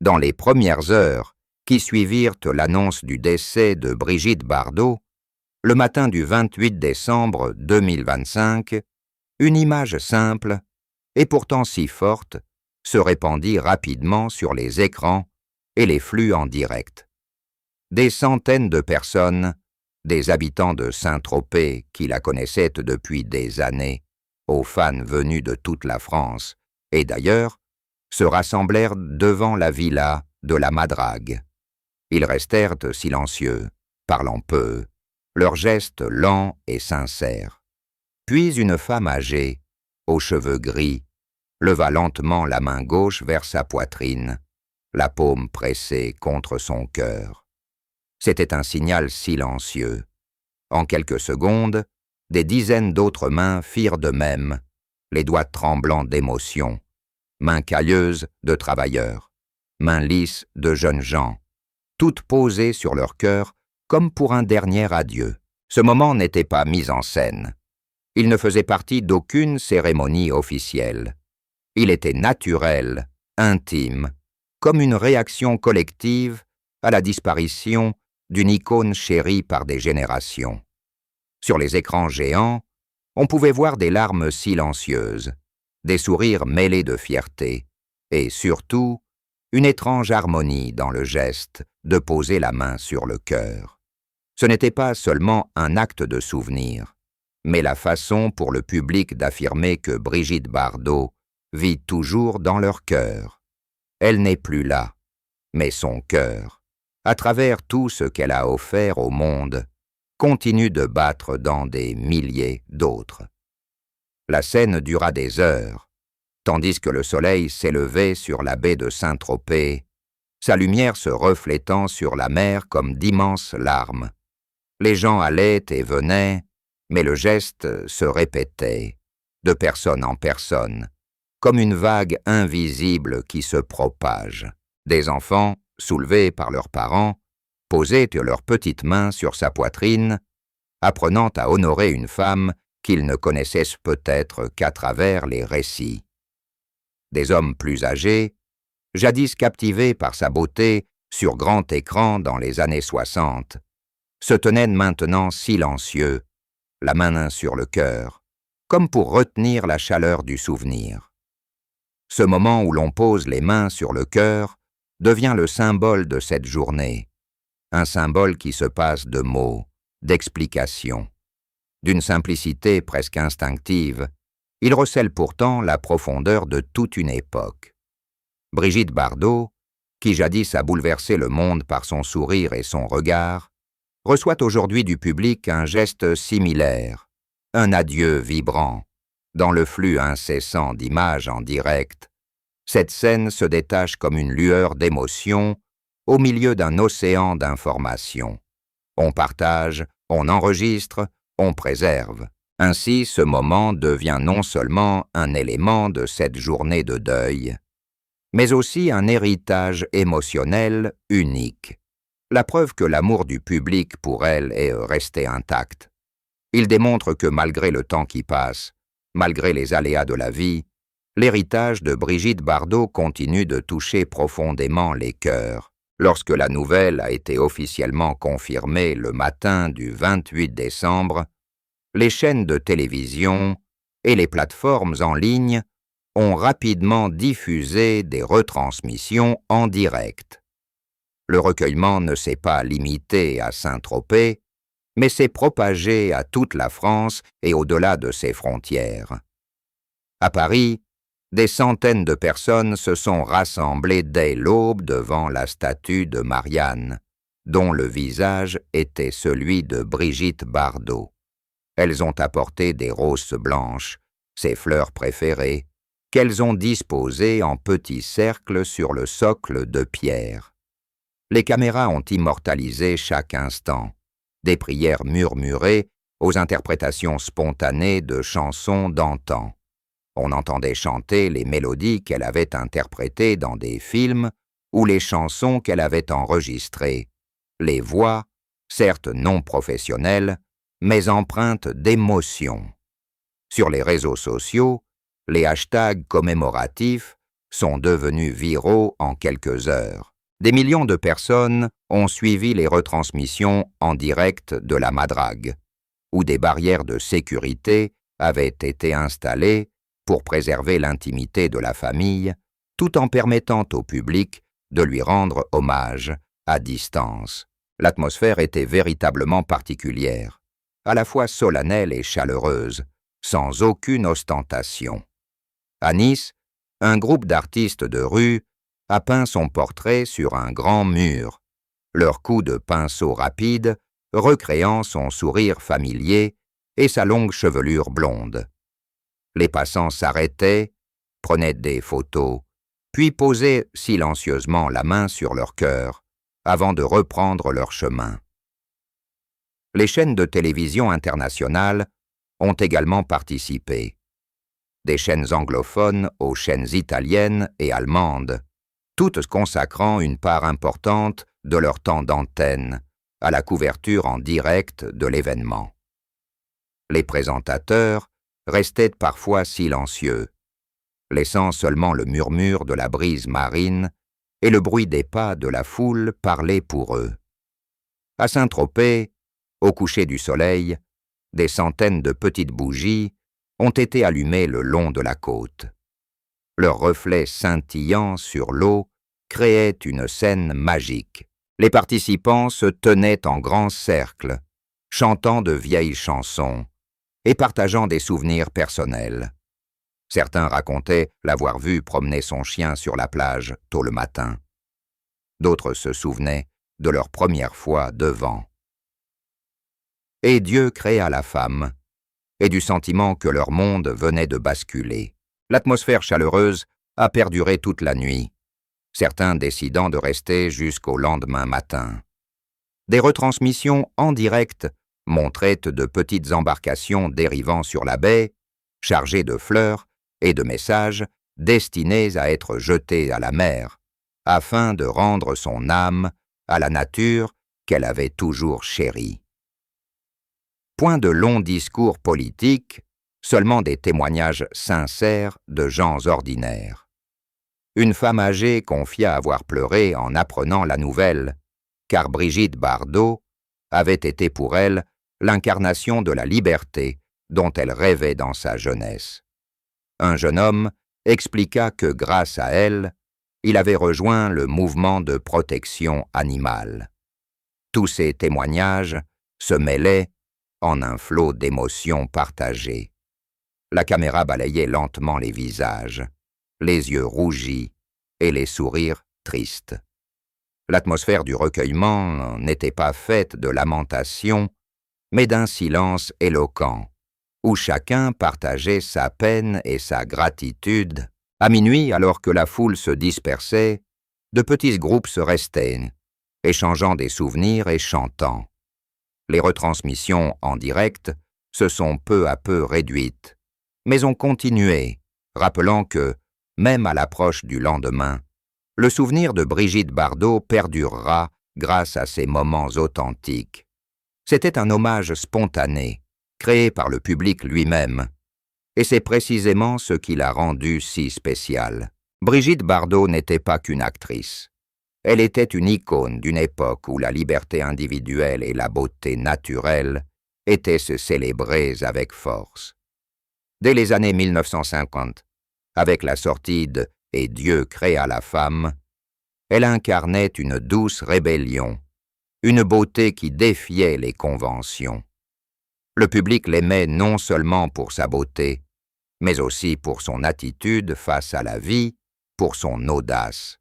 Dans les premières heures qui suivirent l'annonce du décès de Brigitte Bardot, le matin du 28 décembre 2025, une image simple, et pourtant si forte, se répandit rapidement sur les écrans et les flux en direct. Des centaines de personnes, des habitants de Saint-Tropez qui la connaissaient depuis des années, aux fans venus de toute la France, et d'ailleurs, se rassemblèrent devant la villa de la Madrague. Ils restèrent silencieux, parlant peu, leurs gestes lents et sincères. Puis une femme âgée, aux cheveux gris, leva lentement la main gauche vers sa poitrine, la paume pressée contre son cœur. C'était un signal silencieux. En quelques secondes, des dizaines d'autres mains firent de même, les doigts tremblants d'émotion, mains calleuses de travailleurs, mains lisses de jeunes gens, toutes posées sur leur cœur comme pour un dernier adieu. Ce moment n'était pas mis en scène. Il ne faisait partie d'aucune cérémonie officielle. Il était naturel, intime, comme une réaction collective à la disparition d'une icône chérie par des générations. Sur les écrans géants, on pouvait voir des larmes silencieuses, des sourires mêlés de fierté, et surtout, une étrange harmonie dans le geste de poser la main sur le cœur. Ce n'était pas seulement un acte de souvenir, mais la façon pour le public d'affirmer que Brigitte Bardot vit toujours dans leur cœur. Elle n'est plus là, mais son cœur, à travers tout ce qu'elle a offert au monde, continue de battre dans des milliers d'autres. La scène dura des heures, tandis que le soleil s'élevait sur la baie de Saint-Tropez, sa lumière se reflétant sur la mer comme d'immenses larmes. Les gens allaient et venaient, mais le geste se répétait, de personne en personne, comme une vague invisible qui se propage. Des enfants, soulevés par leurs parents, posaient leurs petites mains sur sa poitrine, apprenant à honorer une femme qu'ils ne connaissaient peut-être qu'à travers les récits. Des hommes plus âgés, jadis captivés par sa beauté sur grand écran dans les années 60, se tenaient maintenant silencieux, la main sur le cœur, comme pour retenir la chaleur du souvenir. Ce moment où l'on pose les mains sur le cœur devient le symbole de cette journée, un symbole qui se passe de mots, d'explications. D'une simplicité presque instinctive, il recèle pourtant la profondeur de toute une époque. Brigitte Bardot, qui jadis a bouleversé le monde par son sourire et son regard, reçoit aujourd'hui du public un geste similaire, un adieu vibrant. Dans le flux incessant d'images en direct, cette scène se détache comme une lueur d'émotion au milieu d'un océan d'informations. On partage, on enregistre, on préserve. Ainsi, ce moment devient non seulement un élément de cette journée de deuil, mais aussi un héritage émotionnel unique. La preuve que l'amour du public pour elle est resté intact. Il démontre que malgré le temps qui passe, malgré les aléas de la vie, l'héritage de Brigitte Bardot continue de toucher profondément les cœurs. Lorsque la nouvelle a été officiellement confirmée le matin du 28 décembre, les chaînes de télévision et les plateformes en ligne ont rapidement diffusé des retransmissions en direct. Le recueillement ne s'est pas limité à Saint-Tropez, mais s'est propagé à toute la France et au-delà de ses frontières. À Paris, des centaines de personnes se sont rassemblées dès l'aube devant la statue de Marianne, dont le visage était celui de Brigitte Bardot. Elles ont apporté des roses blanches, ses fleurs préférées, qu'elles ont disposées en petits cercles sur le socle de pierre. Les caméras ont immortalisé chaque instant, des prières murmurées aux interprétations spontanées de chansons d'antan. On entendait chanter les mélodies qu'elle avait interprétées dans des films ou les chansons qu'elle avait enregistrées, les voix, certes non professionnelles, mais empreintes d'émotion. Sur les réseaux sociaux, les hashtags commémoratifs sont devenus viraux en quelques heures. Des millions de personnes ont suivi les retransmissions en direct de la Madrague, où des barrières de sécurité avaient été installées pour préserver l'intimité de la famille, tout en permettant au public de lui rendre hommage à distance. L'atmosphère était véritablement particulière, à la fois solennelle et chaleureuse, sans aucune ostentation. À Nice, un groupe d'artistes de rue a peint son portrait sur un grand mur, leur coup de pinceau rapide recréant son sourire familier et sa longue chevelure blonde. Les passants s'arrêtaient, prenaient des photos, puis posaient silencieusement la main sur leur cœur, avant de reprendre leur chemin. Les chaînes de télévision internationales ont également participé. Des chaînes anglophones aux chaînes italiennes et allemandes, toutes consacrant une part importante de leur temps d'antenne à la couverture en direct de l'événement. Les présentateurs restaient parfois silencieux, laissant seulement le murmure de la brise marine et le bruit des pas de la foule parler pour eux. À Saint-Tropez, au coucher du soleil, des centaines de petites bougies ont été allumées le long de la côte. Leurs reflets scintillants sur l'eau créaient une scène magique. Les participants se tenaient en grand cercle, chantant de vieilles chansons et partageant des souvenirs personnels. Certains racontaient l'avoir vu promener son chien sur la plage tôt le matin. D'autres se souvenaient de leur première fois devant. Et Dieu créa la femme, et du sentiment que leur monde venait de basculer. L'atmosphère chaleureuse a perduré toute la nuit, certains décidant de rester jusqu'au lendemain matin. Des retransmissions en direct montraient de petites embarcations dérivant sur la baie, chargées de fleurs et de messages destinés à être jetés à la mer, afin de rendre son âme à la nature qu'elle avait toujours chérie. Point de longs discours politiques, seulement des témoignages sincères de gens ordinaires. Une femme âgée confia avoir pleuré en apprenant la nouvelle, car Brigitte Bardot avait été pour elle l'incarnation de la liberté dont elle rêvait dans sa jeunesse. Un jeune homme expliqua que grâce à elle, il avait rejoint le mouvement de protection animale. Tous ces témoignages se mêlaient en un flot d'émotions partagées. La caméra balayait lentement les visages, les yeux rougis et les sourires tristes. L'atmosphère du recueillement n'était pas faite de lamentations, mais d'un silence éloquent, où chacun partageait sa peine et sa gratitude. À minuit, alors que la foule se dispersait, de petits groupes se restaient, échangeant des souvenirs et chantant. Les retransmissions en direct se sont peu à peu réduites, mais ont continué, rappelant que, même à l'approche du lendemain, le souvenir de Brigitte Bardot perdurera grâce à ces moments authentiques. C'était un hommage spontané, créé par le public lui-même, et c'est précisément ce qui l'a rendue si spéciale. Brigitte Bardot n'était pas qu'une actrice. Elle était une icône d'une époque où la liberté individuelle et la beauté naturelle étaient célébrées avec force. Dès les années 1950, avec la sortie de « Et Dieu créa la femme », elle incarnait une douce rébellion, une beauté qui défiait les conventions. Le public l'aimait non seulement pour sa beauté, mais aussi pour son attitude face à la vie, pour son audace.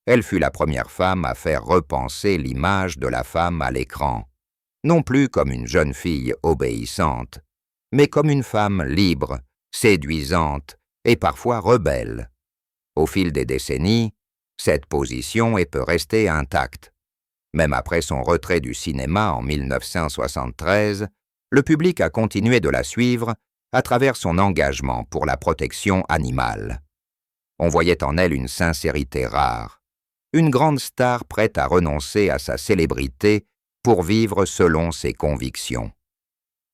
Elle fut la première femme à faire repenser l'image de la femme à l'écran, non plus comme une jeune fille obéissante, mais comme une femme libre, séduisante et parfois rebelle. Au fil des décennies, cette position peut rester intacte. Même après son retrait du cinéma en 1973, le public a continué de la suivre à travers son engagement pour la protection animale. On voyait en elle une sincérité rare, une grande star prête à renoncer à sa célébrité pour vivre selon ses convictions.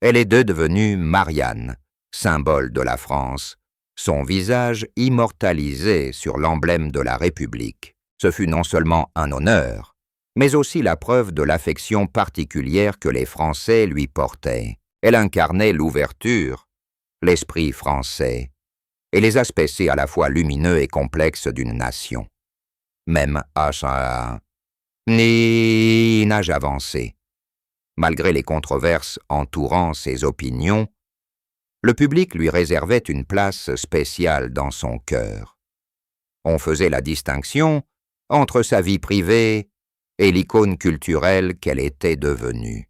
Elle est devenue Marianne, symbole de la France, son visage immortalisé sur l'emblème de la République. Ce fut non seulement un honneur, mais aussi la preuve de l'affection particulière que les Français lui portaient. Elle incarnait l'ouverture, l'esprit français, et les aspects à la fois lumineux et complexes d'une nation. Même à son âge avancé, malgré les controverses entourant ses opinions, le public lui réservait une place spéciale dans son cœur. On faisait la distinction entre sa vie privée et l'icône culturelle qu'elle était devenue.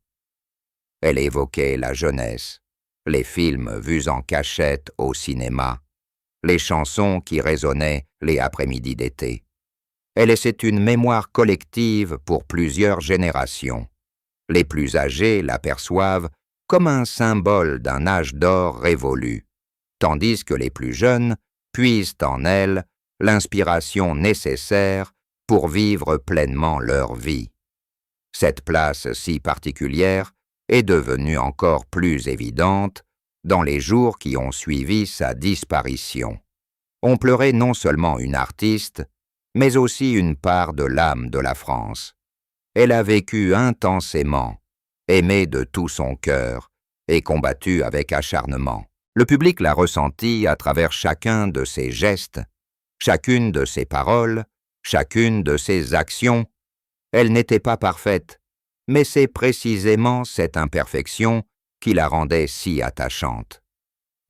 Elle évoquait la jeunesse, les films vus en cachette au cinéma, les chansons qui résonnaient les après-midi d'été. Elle laissait une mémoire collective pour plusieurs générations. Les plus âgés l'aperçoivent comme un symbole d'un âge d'or révolu, tandis que les plus jeunes puisent en elle l'inspiration nécessaire pour vivre pleinement leur vie. Cette place si particulière est devenue encore plus évidente dans les jours qui ont suivi sa disparition. On pleurait non seulement une artiste, mais aussi une part de l'âme de la France. Elle a vécu intensément, aimée de tout son cœur et combattue avec acharnement. Le public l'a ressenti à travers chacun de ses gestes, chacune de ses paroles, chacune de ses actions. Elle n'était pas parfaite, mais c'est précisément cette imperfection qui la rendait si attachante.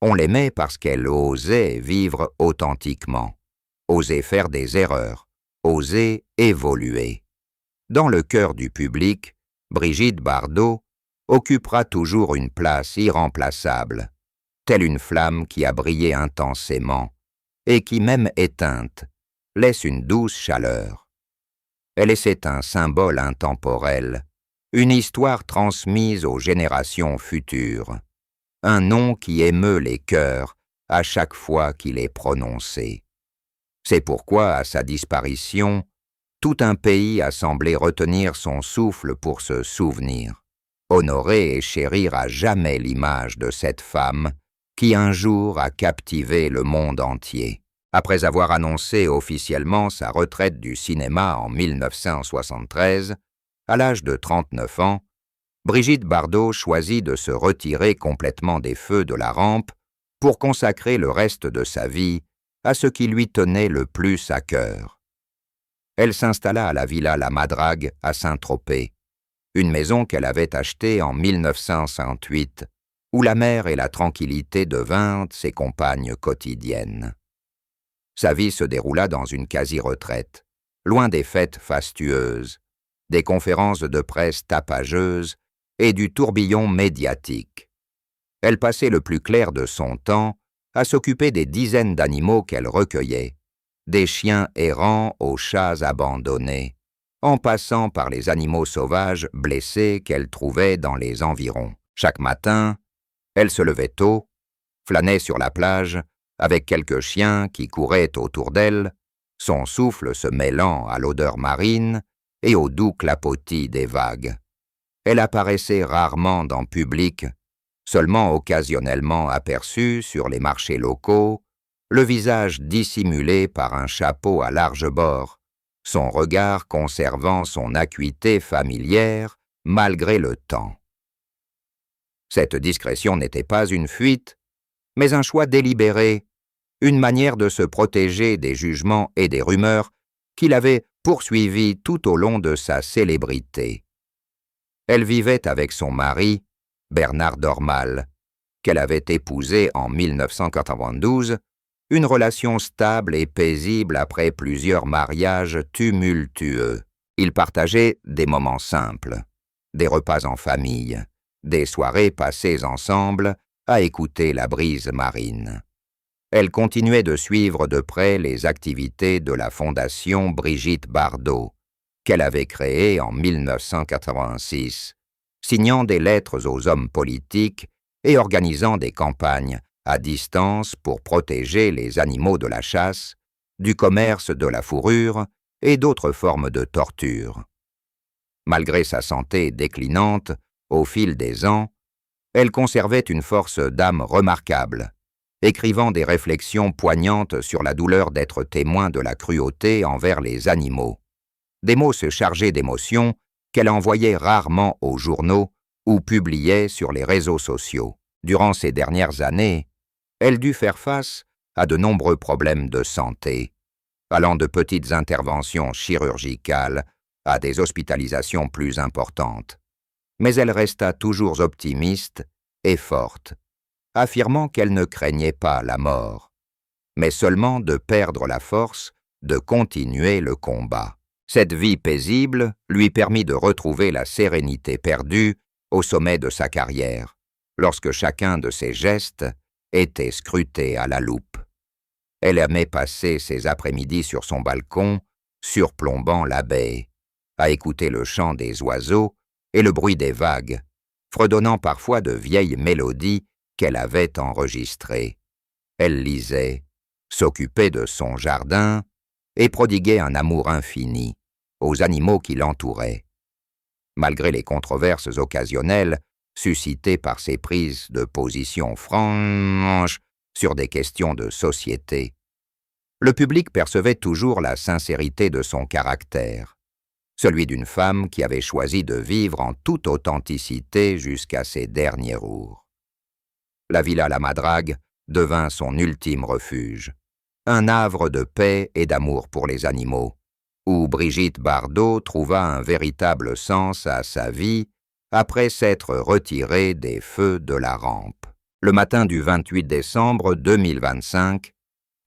On l'aimait parce qu'elle osait vivre authentiquement, osait faire des erreurs, osait évoluer. Dans le cœur du public, Brigitte Bardot occupera toujours une place irremplaçable, telle une flamme qui a brillé intensément et qui, même éteinte, laisse une douce chaleur. Elle est un symbole intemporel, une histoire transmise aux générations futures, un nom qui émeut les cœurs à chaque fois qu'il est prononcé. C'est pourquoi, à sa disparition, tout un pays a semblé retenir son souffle pour se souvenir, honorer et chérir à jamais l'image de cette femme qui un jour a captivé le monde entier. Après avoir annoncé officiellement sa retraite du cinéma en 1973, à l'âge de 39 ans, Brigitte Bardot choisit de se retirer complètement des feux de la rampe pour consacrer le reste de sa vie à ce qui lui tenait le plus à cœur. Elle s'installa à la Villa La Madrague à Saint-Tropez, une maison qu'elle avait achetée en 1958, où la mer et la tranquillité devinrent ses compagnes quotidiennes. Sa vie se déroula dans une quasi-retraite, loin des fêtes fastueuses, des conférences de presse tapageuses et du tourbillon médiatique. Elle passait le plus clair de son temps à s'occuper des dizaines d'animaux qu'elle recueillait, des chiens errants aux chats abandonnés, en passant par les animaux sauvages blessés qu'elle trouvait dans les environs. Chaque matin, elle se levait tôt, flânait sur la plage, avec quelques chiens qui couraient autour d'elle, son souffle se mêlant à l'odeur marine et au doux clapotis des vagues. Elle apparaissait rarement dans public, seulement occasionnellement aperçue sur les marchés locaux, le visage dissimulé par un chapeau à large bord, son regard conservant son acuité familière malgré le temps. Cette discrétion n'était pas une fuite, mais un choix délibéré, une manière de se protéger des jugements et des rumeurs qui l'avaient poursuivie tout au long de sa célébrité. Elle vivait avec son mari, Bernard Dormal, qu'elle avait épousé en 1992, une relation stable et paisible après plusieurs mariages tumultueux. Ils partageaient des moments simples, des repas en famille, des soirées passées ensemble à écouter la brise marine. Elle continuait de suivre de près les activités de la Fondation Brigitte Bardot, qu'elle avait créée en 1986, signant des lettres aux hommes politiques et organisant des campagnes à distance pour protéger les animaux de la chasse, du commerce de la fourrure et d'autres formes de torture. Malgré sa santé déclinante, au fil des ans, elle conservait une force d'âme remarquable écrivant des réflexions poignantes sur la douleur d'être témoin de la cruauté envers les animaux. Des mots se chargés d'émotions qu'elle envoyait rarement aux journaux ou publiait sur les réseaux sociaux. Durant ces dernières années, elle dut faire face à de nombreux problèmes de santé, allant de petites interventions chirurgicales à des hospitalisations plus importantes. Mais elle resta toujours optimiste et forte, affirmant qu'elle ne craignait pas la mort, mais seulement de perdre la force de continuer le combat. Cette vie paisible lui permit de retrouver la sérénité perdue au sommet de sa carrière, lorsque chacun de ses gestes était scruté à la loupe. Elle aimait passer ses après-midi sur son balcon, surplombant la baie, à écouter le chant des oiseaux et le bruit des vagues, fredonnant parfois de vieilles mélodies qu'elle avait enregistrées. Elle lisait, s'occupait de son jardin et prodiguait un amour infini aux animaux qui l'entouraient. Malgré les controverses occasionnelles suscitées par ses prises de position franches sur des questions de société, le public percevait toujours la sincérité de son caractère, celui d'une femme qui avait choisi de vivre en toute authenticité jusqu'à ses derniers jours. La Villa La Madrague devint son ultime refuge, un havre de paix et d'amour pour les animaux, où Brigitte Bardot trouva un véritable sens à sa vie après s'être retirée des feux de la rampe. Le matin du 28 décembre 2025,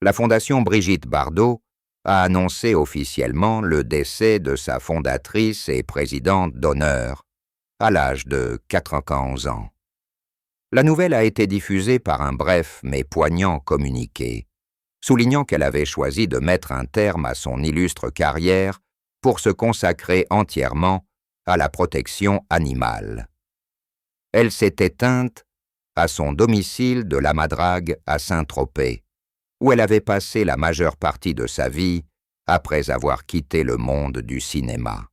la Fondation Brigitte Bardot a annoncé officiellement le décès de sa fondatrice et présidente d'honneur, à l'âge de 91 ans. La nouvelle a été diffusée par un bref mais poignant communiqué, soulignant qu'elle avait choisi de mettre un terme à son illustre carrière pour se consacrer entièrement à la protection animale. Elle s'est éteinte à son domicile de La Madrague à Saint-Tropez, où elle avait passé la majeure partie de sa vie après avoir quitté le monde du cinéma.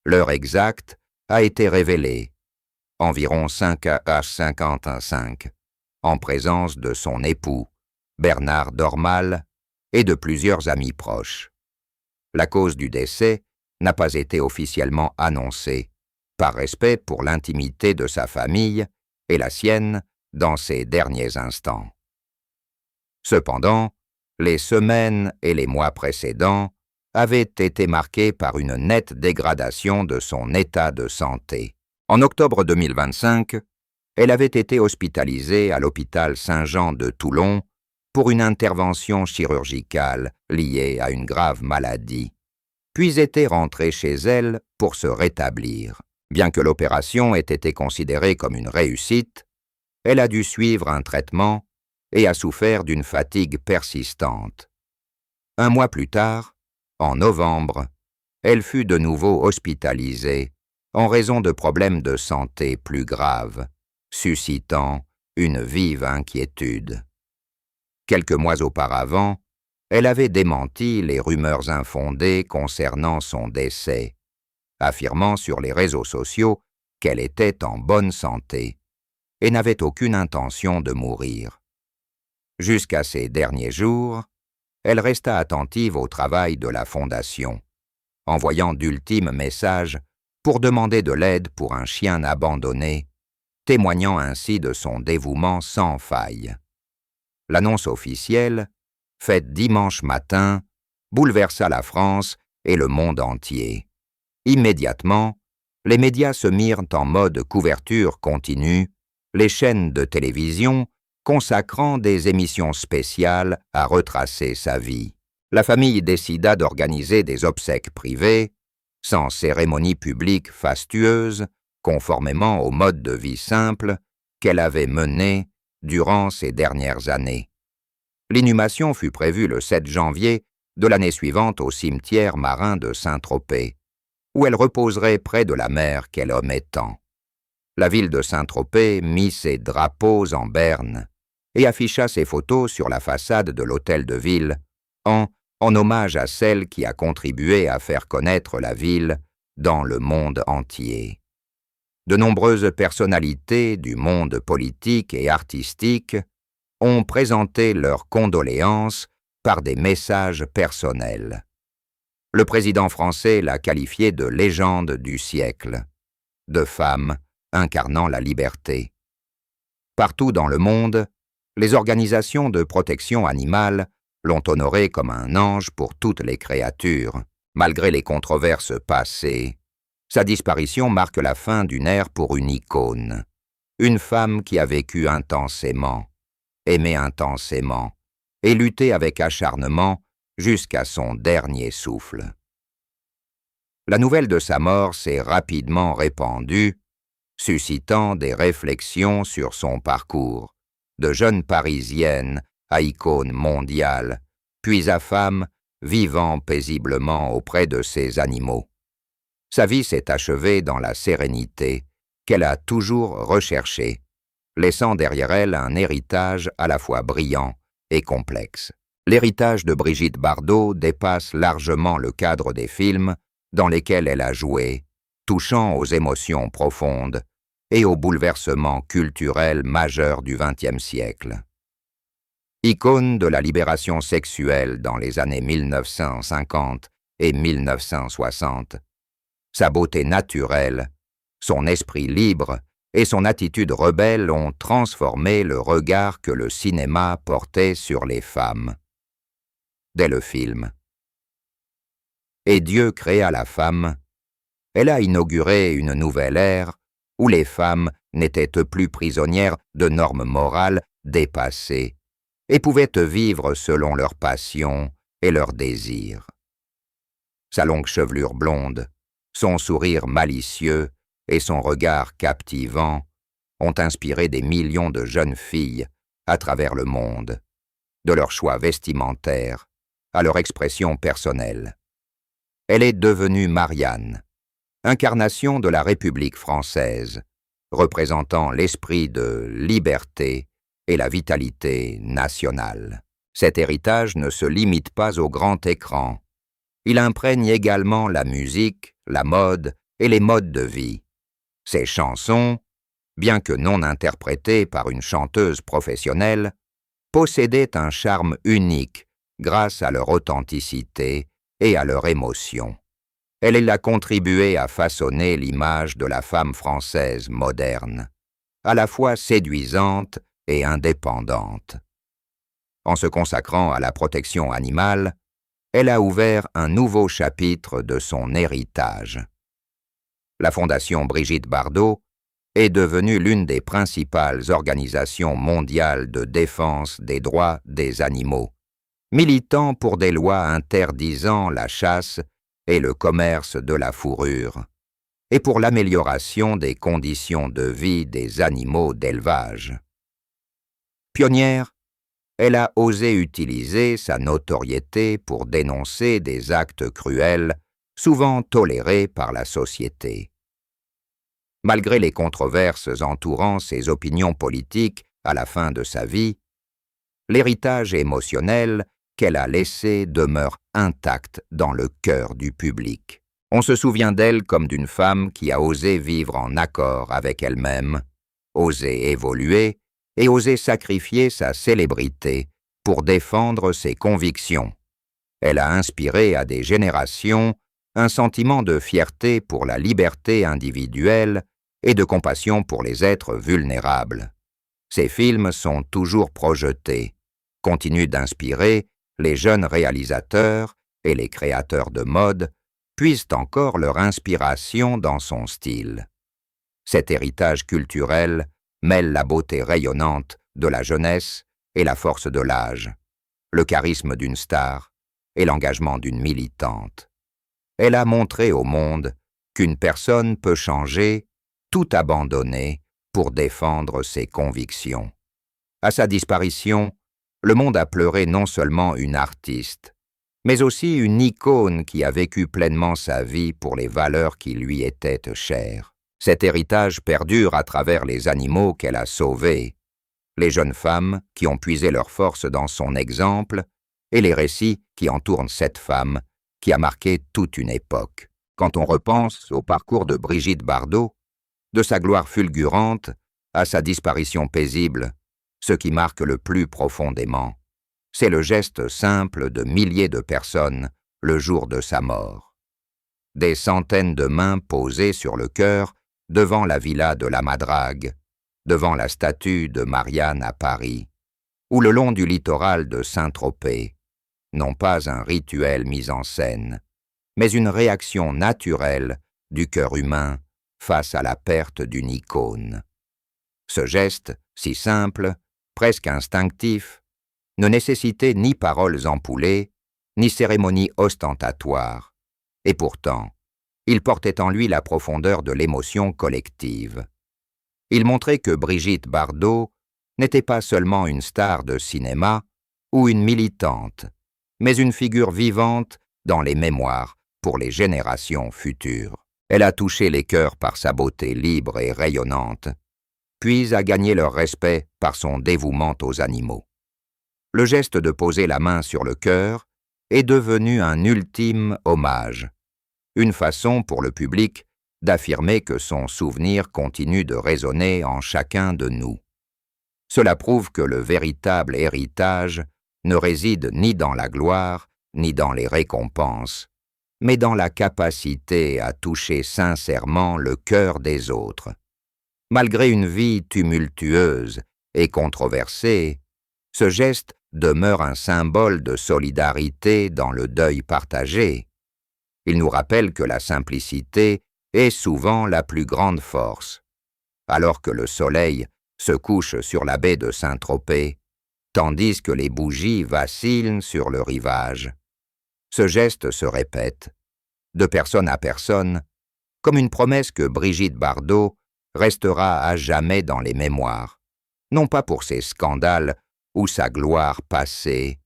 L'heure exacte a été révélée, environ 5h55, en présence de son époux, Bernard Dormal, et de plusieurs amis proches. La cause du décès n'a pas été officiellement annoncée, par respect pour l'intimité de sa famille et la sienne dans ses derniers instants. Cependant, les semaines et les mois précédents avaient été marqués par une nette dégradation de son état de santé. En octobre 2025, elle avait été hospitalisée à l'hôpital Saint-Jean de Toulon pour une intervention chirurgicale liée à une grave maladie, puis était rentrée chez elle pour se rétablir. Bien que l'opération ait été considérée comme une réussite, elle a dû suivre un traitement et a souffert d'une fatigue persistante. Un mois plus tard, en novembre, elle fut de nouveau hospitalisée en raison de problèmes de santé plus graves, suscitant une vive inquiétude. Quelques mois auparavant, elle avait démenti les rumeurs infondées concernant son décès, affirmant sur les réseaux sociaux qu'elle était en bonne santé et n'avait aucune intention de mourir. Jusqu'à ces derniers jours, elle resta attentive au travail de la Fondation, envoyant d'ultimes messages pour demander de l'aide pour un chien abandonné, témoignant ainsi de son dévouement sans faille. L'annonce officielle, faite dimanche matin, bouleversa la France et le monde entier. Immédiatement, les médias se mirent en mode couverture continue, les chaînes de télévision consacrant des émissions spéciales à retracer sa vie. La famille décida d'organiser des obsèques privées, sans cérémonie publique fastueuse, conformément au mode de vie simple qu'elle avait mené durant ces dernières années. L'inhumation fut prévue le 7 janvier de l'année suivante au cimetière marin de Saint-Tropez, où elle reposerait près de la mer qu'elle aimait tant. La ville de Saint-Tropez mit ses drapeaux en berne et afficha ses photos sur la façade de l'hôtel de ville en hommage à celle qui a contribué à faire connaître la ville dans le monde entier. De nombreuses personnalités du monde politique et artistique ont présenté leurs condoléances par des messages personnels. Le président français l'a qualifiée de légende du siècle, de femme incarnant la liberté. Partout dans le monde, les organisations de protection animale l'ont honorée comme un ange pour toutes les créatures. Malgré les controverses passées, sa disparition marque la fin d'une ère pour une icône, une femme qui a vécu intensément, aimé intensément et lutté avec acharnement jusqu'à son dernier souffle. La nouvelle de sa mort s'est rapidement répandue, suscitant des réflexions sur son parcours, de jeune Parisienne à icône mondiale, puis à femme vivant paisiblement auprès de ses animaux. Sa vie s'est achevée dans la sérénité qu'elle a toujours recherchée, laissant derrière elle un héritage à la fois brillant et complexe. L'héritage de Brigitte Bardot dépasse largement le cadre des films dans lesquels elle a joué, touchant aux émotions profondes et aux bouleversements culturels majeurs du XXe siècle. Icône de la libération sexuelle dans les années 1950 et 1960, sa beauté naturelle, son esprit libre et son attitude rebelle ont transformé le regard que le cinéma portait sur les femmes. Dès le film « Et Dieu créa la femme », elle a inauguré une nouvelle ère où les femmes n'étaient plus prisonnières de normes morales dépassées et pouvaient vivre selon leurs passions et leurs désirs. Sa longue chevelure blonde, son sourire malicieux et son regard captivant ont inspiré des millions de jeunes filles à travers le monde, de leur choix vestimentaire à leur expression personnelle. Elle est devenue Marianne, incarnation de la République française, représentant l'esprit de liberté et la vitalité nationale. Cet héritage ne se limite pas au grand écran. Il imprègne également la musique, la mode et les modes de vie. Ses chansons, bien que non interprétées par une chanteuse professionnelle, possédaient un charme unique grâce à leur authenticité et à leur émotion. Elle a contribué à façonner l'image de la femme française moderne, à la fois séduisante et indépendante. En se consacrant à la protection animale, elle a ouvert un nouveau chapitre de son héritage. La Fondation Brigitte Bardot est devenue l'une des principales organisations mondiales de défense des droits des animaux, militant pour des lois interdisant la chasse et le commerce de la fourrure, et pour l'amélioration des conditions de vie des animaux d'élevage. Pionnière, elle a osé utiliser sa notoriété pour dénoncer des actes cruels, souvent tolérés par la société. Malgré les controverses entourant ses opinions politiques à la fin de sa vie, l'héritage émotionnel qu'elle a laissé demeure intact dans le cœur du public. On se souvient d'elle comme d'une femme qui a osé vivre en accord avec elle-même, osé évoluer et osé sacrifier sa célébrité pour défendre ses convictions. Elle a inspiré à des générations un sentiment de fierté pour la liberté individuelle et de compassion pour les êtres vulnérables. Ses films sont toujours projetés, continuent d'inspirer les jeunes réalisateurs et les créateurs de mode, puisent encore leur inspiration dans son style. Cet héritage culturel mêle la beauté rayonnante de la jeunesse et la force de l'âge, le charisme d'une star et l'engagement d'une militante. Elle a montré au monde qu'une personne peut changer, tout abandonner pour défendre ses convictions. À sa disparition, le monde a pleuré non seulement une artiste, mais aussi une icône qui a vécu pleinement sa vie pour les valeurs qui lui étaient chères. Cet héritage perdure à travers les animaux qu'elle a sauvés, les jeunes femmes qui ont puisé leur force dans son exemple et les récits qui entourent cette femme qui a marqué toute une époque. Quand on repense au parcours de Brigitte Bardot, de sa gloire fulgurante à sa disparition paisible, Ce qui marque le plus profondément, c'est le geste simple de milliers de personnes le jour de sa mort. Des centaines de mains posées sur le cœur devant la villa de la Madrague, devant la statue de Marianne à Paris, ou le long du littoral de Saint-Tropez, non pas un rituel mis en scène, mais une réaction naturelle du cœur humain face à la perte d'une icône. Ce geste, si simple, presque instinctif, ne nécessitait ni paroles empoulées, ni cérémonie ostentatoire, et pourtant, il portait en lui la profondeur de l'émotion collective. Il montrait que Brigitte Bardot n'était pas seulement une star de cinéma ou une militante, mais une figure vivante dans les mémoires pour les générations futures. Elle a touché les cœurs par sa beauté libre et rayonnante, puis a gagné leur respect par son dévouement aux animaux. Le geste de poser la main sur le cœur est devenu un ultime hommage, une façon pour le public d'affirmer que son souvenir continue de résonner en chacun de nous. Cela prouve que le véritable héritage ne réside ni dans la gloire, ni dans les récompenses, mais dans la capacité à toucher sincèrement le cœur des autres. Malgré une vie tumultueuse et controversée, ce geste demeure un symbole de solidarité dans le deuil partagé. Il nous rappelle que la simplicité est souvent la plus grande force. Alors que le soleil se couche sur la baie de Saint-Tropez, tandis que les bougies vacillent sur le rivage, ce geste se répète, de personne à personne, comme une promesse que Brigitte Bardot restera à jamais dans les mémoires, non pas pour ses scandales ou sa gloire passée,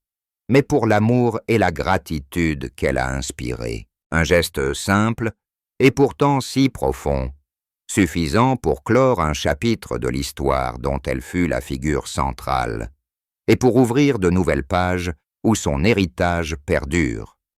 mais pour l'amour et la gratitude qu'elle a inspirés. Un geste simple et pourtant si profond, suffisant pour clore un chapitre de l'histoire dont elle fut la figure centrale, et pour ouvrir de nouvelles pages où son héritage perdure.